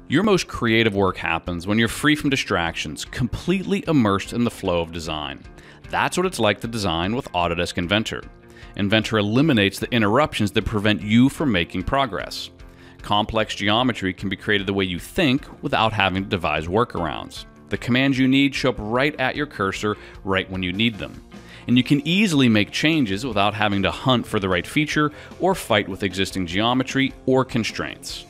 Your most creative work happens when you're free from distractions, completely immersed in the flow of design. That's what it's like to design with Autodesk Inventor. Inventor eliminates the interruptions that prevent you from making progress. Complex geometry can be created the way you think without having to devise workarounds. The commands you need show up right at your cursor, right when you need them. And you can easily make changes without having to hunt for the right feature or fight with existing geometry or constraints.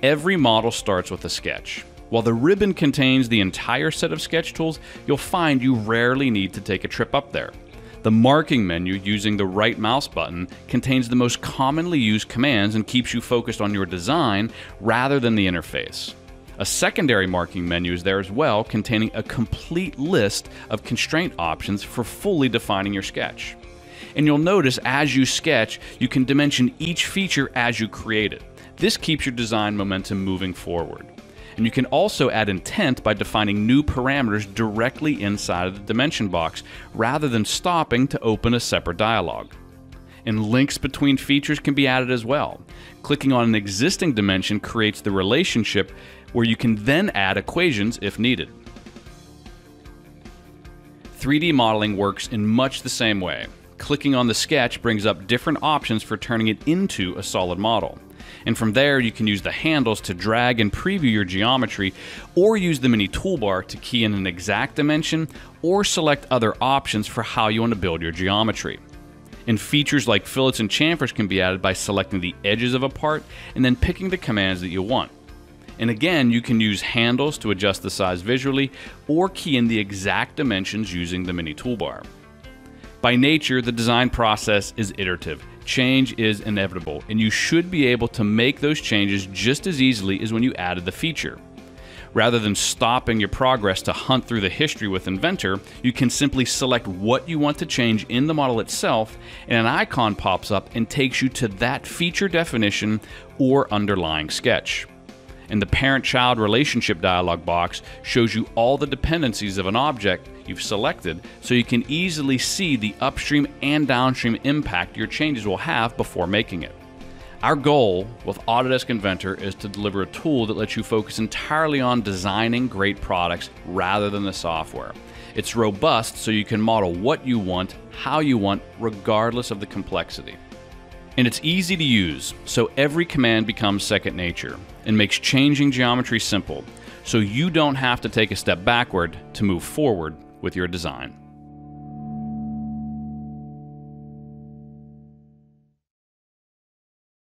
Every model starts with a sketch. While the ribbon contains the entire set of sketch tools, you'll find you rarely need to take a trip up there. The marking menu using the right mouse button contains the most commonly used commands and keeps you focused on your design rather than the interface. A secondary marking menu is there as well, containing a complete list of constraint options for fully defining your sketch. And you'll notice as you sketch, you can dimension each feature as you create it. This keeps your design momentum moving forward. And you can also add intent by defining new parameters directly inside of the dimension box, rather than stopping to open a separate dialog. And links between features can be added as well. Clicking on an existing dimension creates the relationship where you can then add equations if needed. 3D modeling works in much the same way. Clicking on the sketch brings up different options for turning it into a solid model. And from there, you can use the handles to drag and preview your geometry, or use the mini toolbar to key in an exact dimension, or select other options for how you want to build your geometry. And features like fillets and chamfers can be added by selecting the edges of a part and then picking the commands that you want. And again, you can use handles to adjust the size visually, or key in the exact dimensions using the mini toolbar. By nature, the design process is iterative. Change is inevitable, and you should be able to make those changes just as easily as when you added the feature. Rather than stopping your progress to hunt through the history with Inventor, you can simply select what you want to change in the model itself, and an icon pops up and takes you to that feature definition or underlying sketch. And the parent-child relationship dialog box shows you all the dependencies of an object you've selected, so you can easily see the upstream and downstream impact your changes will have before making it. Our goal with Autodesk Inventor is to deliver a tool that lets you focus entirely on designing great products rather than the software. It's robust, so you can model what you want, how you want, regardless of the complexity. And it's easy to use, so every command becomes second nature and makes changing geometry simple, so you don't have to take a step backward to move forward with your design.